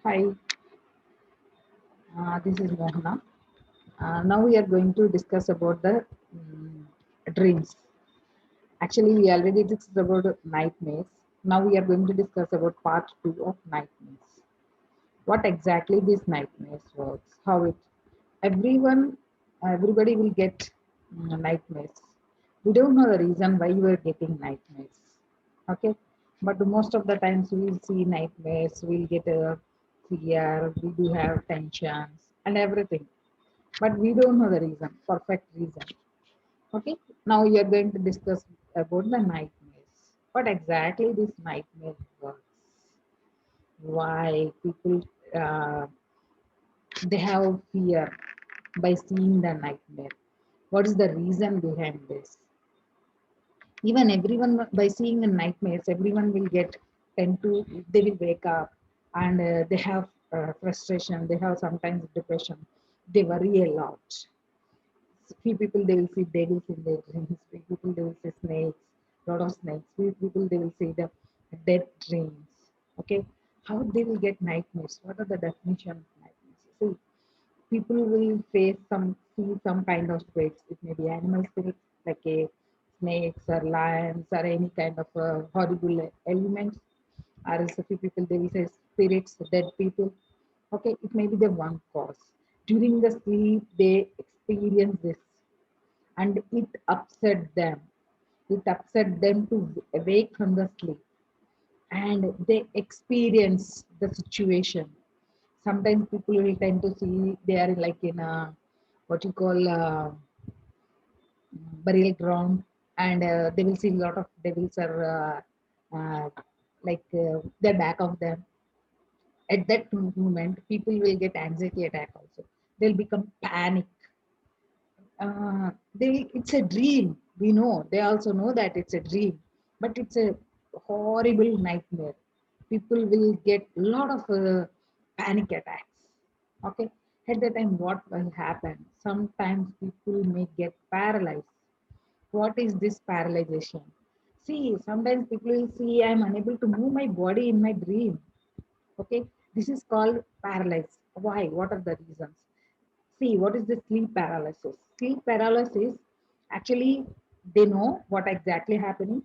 Hi, this is Mohana. Now we are going to discuss about the dreams. Actually, we already discussed about nightmares. Now we are going to discuss about part two of nightmares. What exactly these nightmares works? How it? Everyone, everybody will get nightmares. We don't know the reason why you are getting nightmares. Okay, but most of the times we will see nightmares. We'll get a fear. We do have tensions and everything, but we don't know the reason, perfect reason. Okay, now we are going to discuss about the nightmares. What exactly this nightmare works? Why people uh, they have fear by seeing the nightmare? What is the reason behind this? Even everyone by seeing the nightmares, everyone will get tend to they will wake up and they have frustration. They have sometimes depression. They worry a lot. Few people they will see devils in their dreams. Few people they will see snakes, lot of snakes. Few people they will see the dead dreams. Okay, how they will get nightmares? What are the definition of nightmares? See, people will face see some kind of spirits. It may be animal spirits like a snakes or lions or any kind of horrible elements. Or else a few people they will say spirits, dead people. Okay, it may be the one cause. During the sleep, they experience this and it upset them. It upset them to awake from the sleep and they experience the situation. Sometimes people will tend to see they are like in a what you call burial ground and they will see a lot of devils are like the back of them. At that moment, people will get anxiety attack also. They'll become panic. It's a dream. We know they also know that it's a dream, but it's a horrible nightmare. People will get a lot of panic attacks. Okay, at that time, what will happen? Sometimes people may get paralyzed. What is this paralyzation? See, sometimes people will see I'm unable to move my body in my dream. Okay, this is called paralysis. Why? What are the reasons? See, what is the sleep paralysis? Sleep paralysis, actually, they know what exactly happening.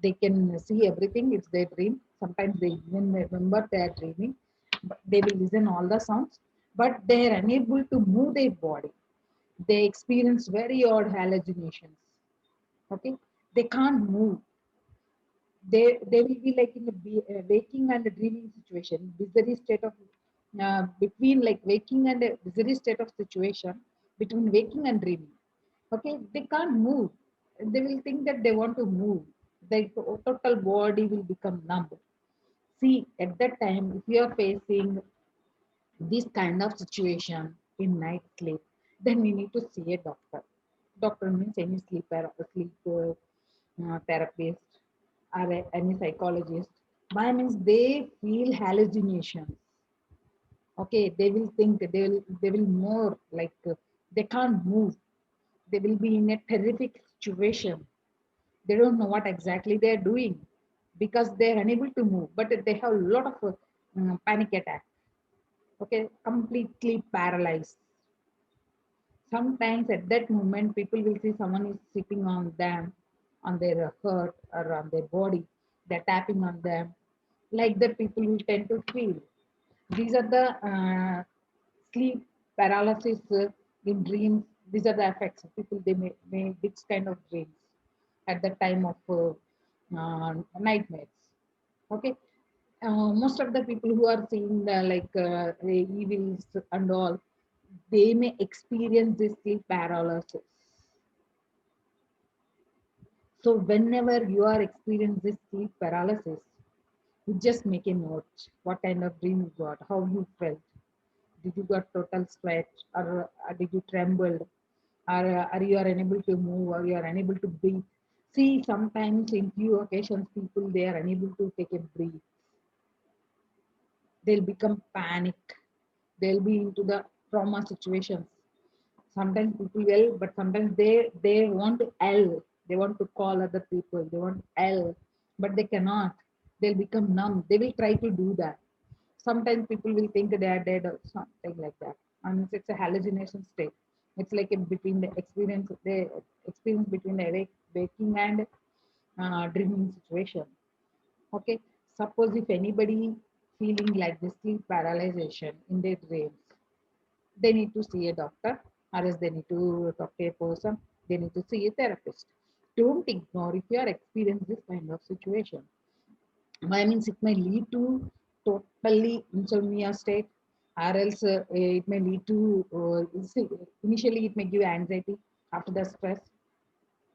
They can see everything. It's their dream. Sometimes they even remember they are dreaming. But they will listen all the sounds, but they are unable to move their body. They experience very odd hallucinations. Okay, they can't move. They will be like in a waking and a dreaming situation, busy state of between like waking and a busy state of situation between waking and dreaming. Okay, they can't move. They will think that they want to move. Their total body will become numb. See, at that time, if you are facing this kind of situation in night sleep, then we need to see a doctor. Doctor means any sleep therapist or any psychologist. Why means they feel hallucinations. Okay, they will think they will more like they can't move. They will be in a terrific situation. They don't know what exactly they are doing because they are unable to move, but they have a lot of panic attack. Okay, completely paralyzed. Sometimes at that moment, people will see someone is sitting on them, on their hurt or on their body. They're tapping on them. Like that, people will tend to feel. These are the sleep paralysis in dreams. These are the effects. People they may this kind of dreams at the time of nightmares. Okay, most of the people who are seeing the evils and all, they may experience this sleep paralysis. So whenever you are experiencing this sleep paralysis, you just make a note. What kind of dream you got? How you felt? Did you got total sweat, or did you trembled, or are you are unable to move, or you are unable to breathe? See, sometimes in few occasions, people they are unable to take a breath. They'll become panic. They'll be into the trauma situations. Sometimes people will, but sometimes they want to yell. They want to call other people. They want to yell, but they cannot. They'll become numb. They will try to do that. Sometimes people will think they are dead or something like that, and it's a hallucination state. It's like a between the experience between the waking and dreaming situation. Okay, suppose if anybody feeling like this sleep paralyzation in their dreams, they need to see a doctor, or else they need to talk to a person, they need to see a therapist. Don't ignore if you are experiencing this kind of situation. Why means it may lead to totally insomnia state, or else it may lead to initially it may give anxiety. After the stress,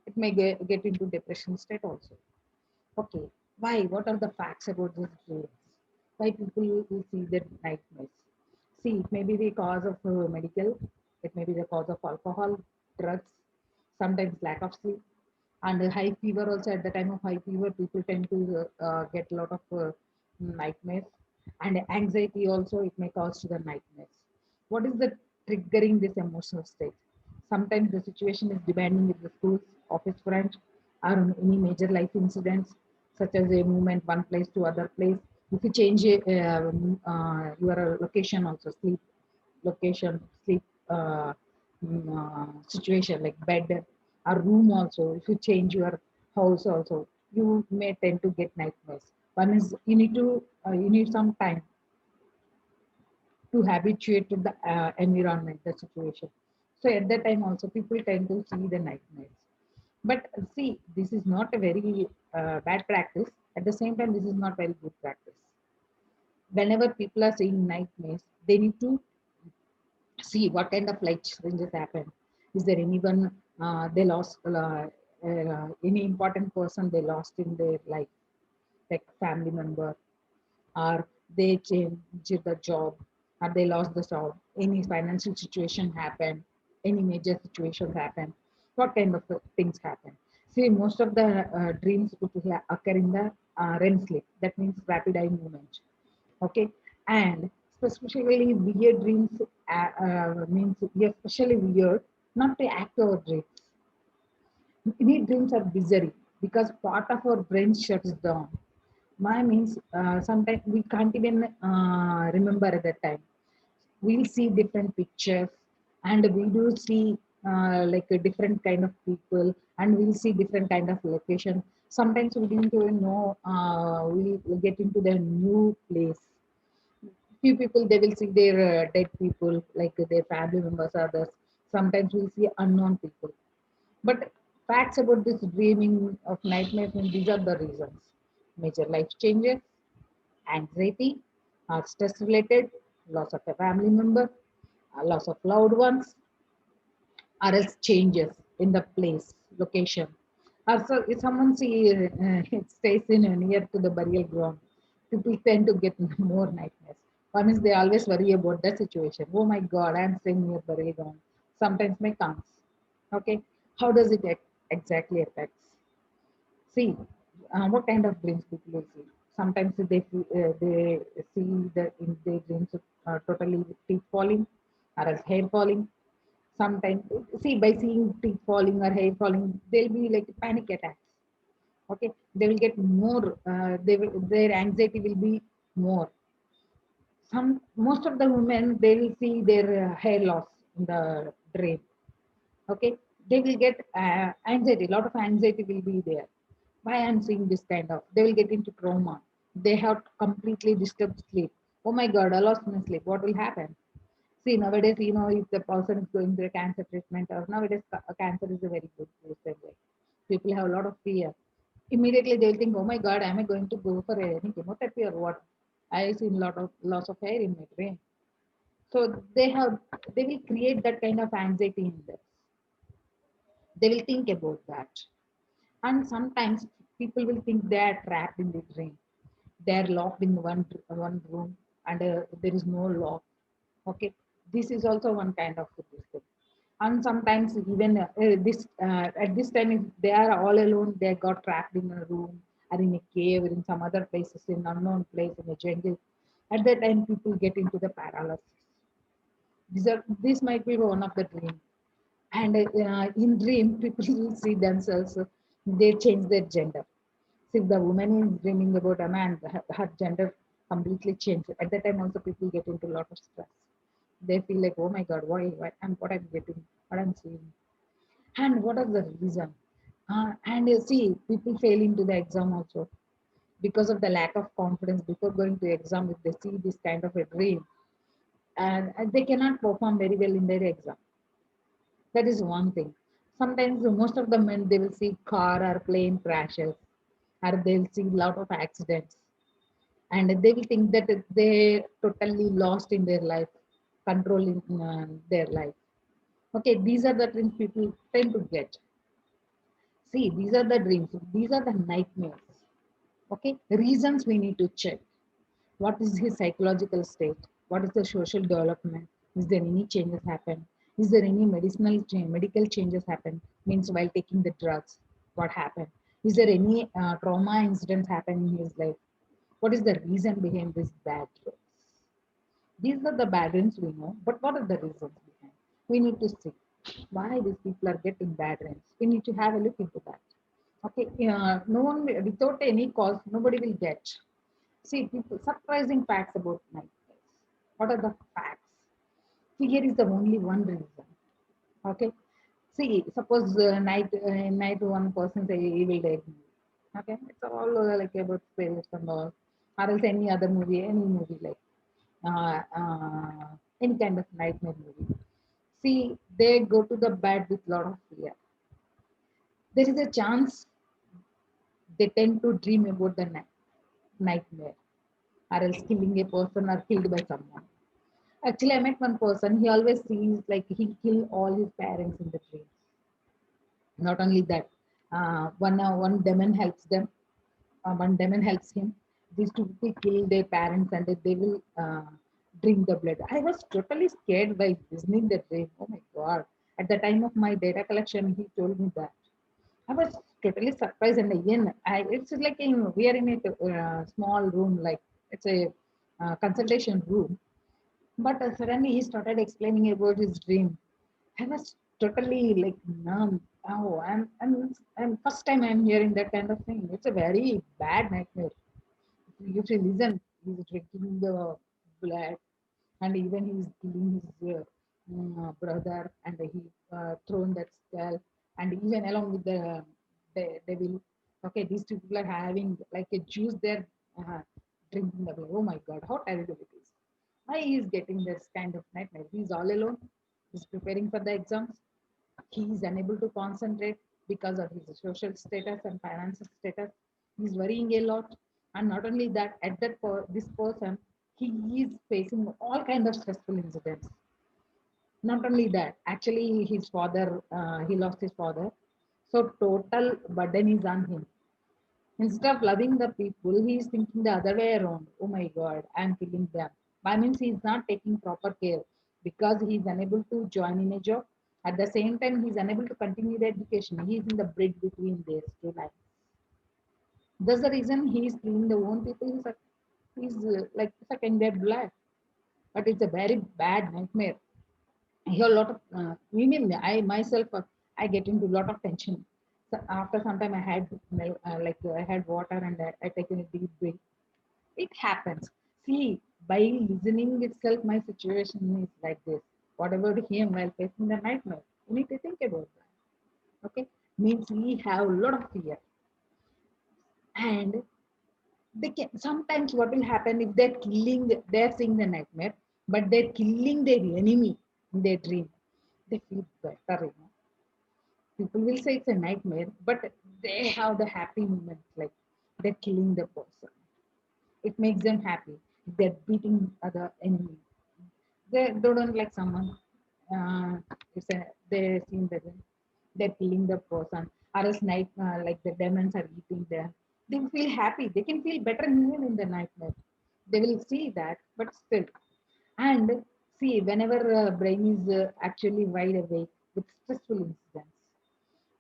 it may get into depression state also. Okay, why? What are the facts about these dreams? Why people will see their nightmares? See, it may be the cause of medical, it may be the cause of alcohol, drugs, sometimes lack of sleep, and high fever also. At the time of high fever, people tend to get a lot of nightmares, and anxiety also. It may cause to the nightmares. What is the triggering this emotional state? Sometimes the situation is demanding with the schools, office front, or any major life incidents, such as a movement one place to other place. If you change your location also, sleep location, sleep situation like bed or room also. If you change your house also, you may tend to get nightmares. One is you need some time to habituate to the environment, the situation. So at that time also, people tend to see the nightmares. But see, this is not a very bad practice. At the same time, this is not very good practice. Whenever people are seeing nightmares, they need to see what kind of life changes happen. Is there anyone they lost, any important person they lost in their life, like family member, or they changed the job, or they lost the job, any financial situation happened, any major situations happen, what kind of things happen. See, most of the dreams would occur in the REM sleep, that means rapid eye movement. Okay, and specifically weird dreams means especially weird, not the active dreams. Many dreams are bizarre because part of our brain shuts down. My means sometimes we can't even remember at that time. We'll see different pictures, and we do see like a different kind of people, and we'll see different kind of location. Sometimes we didn't even know we'll get into the new place. Few people they will see their dead people like their family members, others. Sometimes we'll see unknown people. But facts about this dreaming of nightmares, and these are the reasons: major life changes, anxiety, or stress related, loss of a family member, loss of loved ones, or else changes in the place, location. Also, if someone it stays in near to the burial ground, people tend to get more nightmares. One is they always worry about that situation. Oh my God, I'm staying near burial ground. Sometimes may comes. Okay, how does it exactly affect? See, what kind of dreams people will see. Sometimes they see the in their dreams totally teeth falling, or else hair falling. Sometimes, see, by seeing teeth falling or hair falling, they'll be like panic attacks. Okay, they will get more. Their anxiety will be more. Most of the women they will see their hair loss in the dream. Okay, they will get anxiety. A lot of anxiety will be there. Why I'm seeing this kind of? They will get into trauma. They have completely disturbed sleep. Oh my God, I lost my sleep. What will happen? See, nowadays, if the person is going through a cancer treatment, or nowadays, cancer is a very good treatment. Like, people have a lot of fear. Immediately, they'll think, oh my God, am I going to go for any chemotherapy or what? I seen a lot of loss of hair in my brain. So they will create that kind of anxiety in them. They will think about that. And sometimes people will think they are trapped in the dream. They are locked in one room, and there is no lock. Okay, this is also one kind of this thing. And sometimes even this at this time, if they are all alone, they got trapped in a room or in a cave or in some other places, in unknown place in a jungle. At that time, people get into the paralysis. This might be one of the dream. And in dream, people will see themselves, they change their gender. So if the woman is dreaming about a man, her gender completely changed. At that time also people get into a lot of stress. They feel like, oh my God, why I'm what I'm getting, what I'm seeing, and what is the reason? And you see, people fail into the exam also because of the lack of confidence before going to exam. If they see this kind of a dream, and they cannot perform very well in their exam. That is one thing. Sometimes most of the men they will see car or plane crashes, or they'll see lot of accidents, and they will think that they totally lost in their life, controlling their life. Okay, these are the things people tend to get. See, these are the dreams. These are the nightmares. Okay, reasons we need to check. What is his psychological state? What is the social development? Is there any changes happen? Is there any medical changes happen? Means while taking the drugs, what happened? Is there any trauma incidents happen in his life? What is the reason behind this bad drugs? These are the bad dreams we know, but what are the reasons behind? We need to see why these people are getting bad dreams. We need to have a look into that. Okay, no one without any cause, nobody will get. See, people, surprising facts about nightmares. What are the facts? Fear is the only one reason. Okay. See, suppose night one person say Evil Dead movie. Okay, it's all like about spirits and all, or else any movie like any kind of nightmare movie. See, they go to the bed with lot of fear. There is a chance they tend to dream about the nightmare, or else killing a person or killed by someone. Actually, I met one person. He always sees like he kill all his parents in the dreams. Not only that, one demon helps them. One demon helps him. These two people kill their parents and they will drink the blood. I was totally scared by listening the dream. Oh my god! At the time of my data collection, he told me that. I was totally surprised, and again, it's like we are in a small room, like it's a consultation room. But suddenly he started explaining about his dream. I was totally like numb. Oh, I'm first time I'm hearing that kind of thing. It's a very bad nightmare. If you listen, he's drinking the blood, and even he's killing his brother, and he thrown that skull, and even along with the devil. Okay, these two people are having like a juice. They're uh, drinking the blood. Oh my God, how terrible it is! Why he is getting this kind of nightmare? He's all alone. He's preparing for the exams. He is unable to concentrate because of his social status and financial status. He's worrying a lot. And not only that, at this person, he is facing all kind of stressful incidents. Not only that, actually his father, he lost his father. So total burden is on him. Instead of loving the people, he is thinking the other way around. Oh my God, I'm killing them. That means he is not taking proper care because he is unable to join in a job. At the same time, he is unable to continue the education. He is in the bridge between these two lives. That's the reason he is killing the own people. He's like sucking their blood. But it's a very bad nightmare. I hear a lot of, even I myself, I get into a lot of tension. So after some time, I had I had water and I taken a deep breath. It happens. See, by listening itself, my situation is like this. What about him while facing the nightmare? You need to think about that. Okay, means we have a lot of fear, and they can sometimes what will happen if they're seeing the nightmare, but they're killing their enemy in their dream. They feel better, you know. People will say it's a nightmare, but they have the happy moments, like they're killing the person. It makes them happy. They're beating other enemy. They don't like someone. It's a, they seen that they're killing the person, or else night like the demons are eating them. They feel happy. They can feel better even in the nightmare. They will see that, but still. And see, whenever brain is actually wide awake with stressful incidents,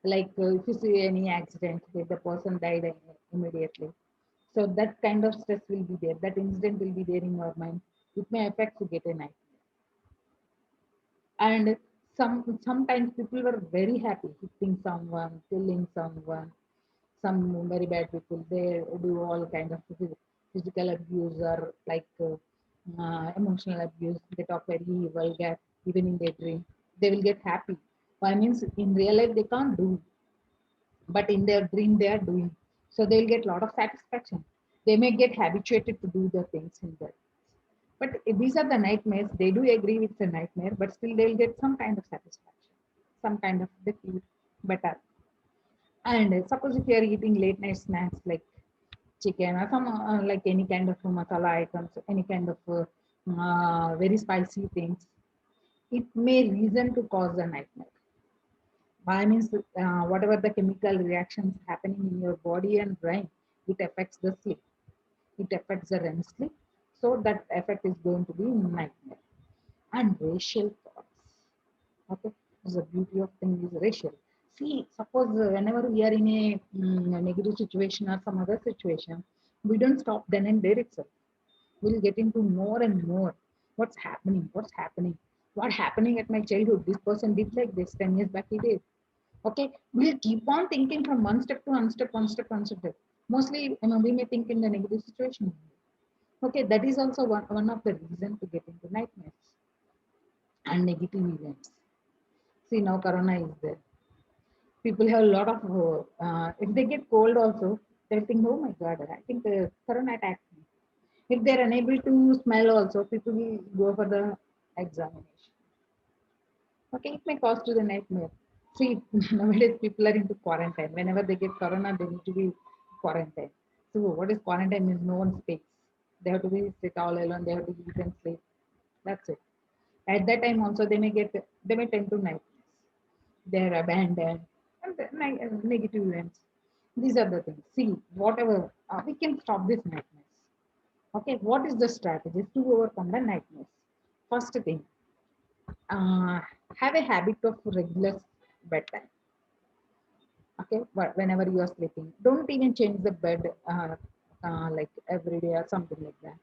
like if you see any accident where the person died immediately, so that kind of stress will be there, that incident will be there in your mind. It may affect to get a nightmare. And sometimes people were very happy hitting someone, killing someone, some very bad people, they do all kind of things. physical abuse or like emotional abuse. They talk very vulgar, even in their dream. They will get happy. Why means in real life they can't do, but in their dream they are doing. So they will get a lot of satisfaction. They may get habituated to do the things in their. But if these are the nightmares. They do agree it's a nightmare, but still they'll get some kind of satisfaction, some kind of they feel better. And suppose if you are eating late night snacks like chicken or some like any kind of masala items, any kind of very spicy things, it may reason to cause a nightmare. Why means whatever the chemical reactions happening in your body and brain, it affects the sleep. It affects the REM sleep. So that effect is going to be nightmare. And racial thoughts. Okay, the beauty of thing is racial. See, suppose whenever we are in a negative situation or some other situation, we don't stop then and there itself. We'll get into more and more. What's happening? What's happening? What happening at my childhood? This person did like this 10 years back. He did. Okay, we'll keep on thinking from one step to one step, one step, one step. Mostly, we may think in the negative situation. Okay, that is also one of the reasons to get into nightmares and negative events. See, now Corona is there. People have a lot of, if they get cold also, they'll think, oh my God, I think Corona attacked me. If they're unable to smell also, people will go for the examination. Okay, it may cause to the nightmare. See, nowadays people are into quarantine. Whenever they get corona, they need to be quarantined. So what is quarantine means no one speaks. They have to be sit all alone, they have to eat and sleep. That's it. At that time also they may tend to nightmares. They are abandoned and the negative events. These are the things. See, whatever we can stop this nightmares. Okay, what is the strategy to overcome the nightmares? First thing, uh, have a habit of regular bedtime. Okay, whenever you are sleeping, don't even change the bed like every day or something like that,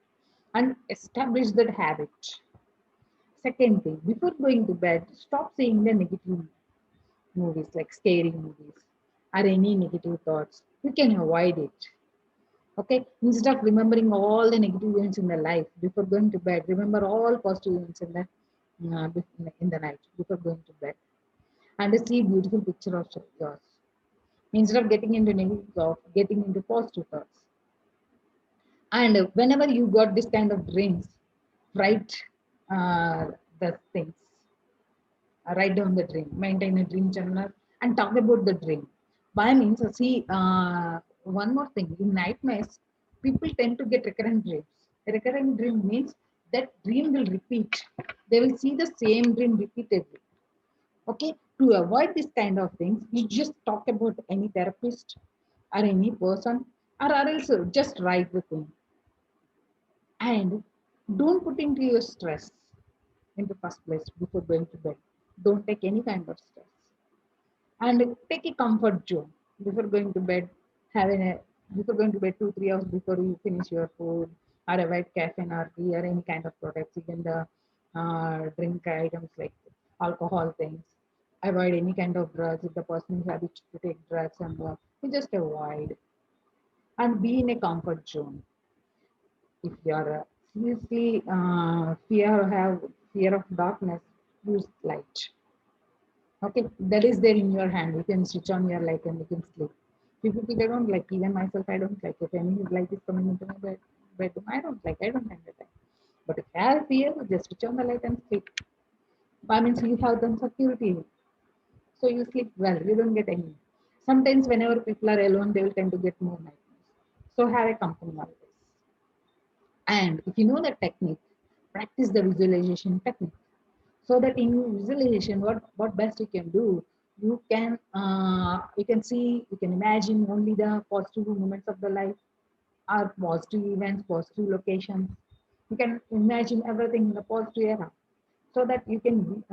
and establish that habit. Second thing, before going to bed, stop seeing the negative movies like scary movies or any negative thoughts. You can avoid it. Okay, instead of remembering all the negative events in the life before going to bed, remember all positive events in the in the night before going to bed, and see beautiful picture of yours. Instead of getting into negative thoughts, getting into positive thoughts. And whenever you got this kind of dreams, write the things, write down the dream, maintain a dream journal, and talk about the dream. Why means, see, one more thing, in nightmares, people tend to get recurrent dreams. A recurrent dream means that dream will repeat. They will see the same dream repeatedly. Okay, to avoid this kind of things, you just talk about any therapist or any person, or else just write the thing. And don't put into your stress in the first place before going to bed. Don't take any kind of stress. And take a comfort zone before going to bed. Having a before going to bed 2 3 hours before you finish your food, or avoid caffeine or tea or any kind of products, even the drink items like alcohol things. Avoid any kind of drugs if the person is habituated to take drugs, and you just avoid and be in a comfort zone. If you are seriously have fear of darkness, use light. Okay, that is there in your hand. You can switch on your light and you can sleep. Few people they don't like. Even myself, I don't like. If any light is coming into my bedroom, I don't like. I don't have that. But if you have fear, just switch on the light and sleep. I mean, so you have some security, so you sleep well. You don't get any. Sometimes, whenever people are alone, they will tend to get more nightmares. So have a company always. And if you know the technique, practice the visualization technique. So that in visualization, what best you can do, you can see, you can imagine only the positive moments of the life, or positive events, positive locations. You can imagine everything in the positive era, so that you can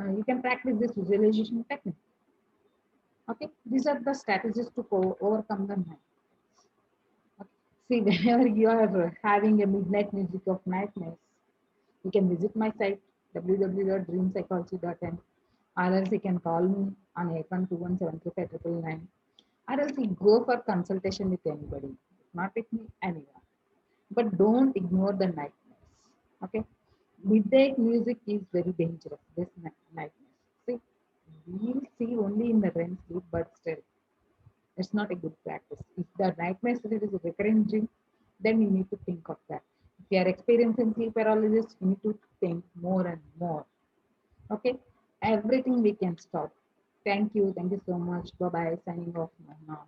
practice this visualization technique. Okay, these are the strategies to overcome the night. Okay. See, whenever you are having a midnight music of nightmares, you can visit my site www.dreampsychology.in, or else you can call me on 8121735999, or else you go for consultation with anybody, not with me, anyone. but don't ignore the nightmares. Okay, midnight music is very dangerous. This nightmares. See, we'll see only in the REM sleep, but still, it's not a good practice. If the nightmares is a recurring dream, then you need to think of that. If you are experiencing sleep paralysis, you need to think more and more. Okay, everything we can stop. Thank you so much. Bye bye. Signing off now.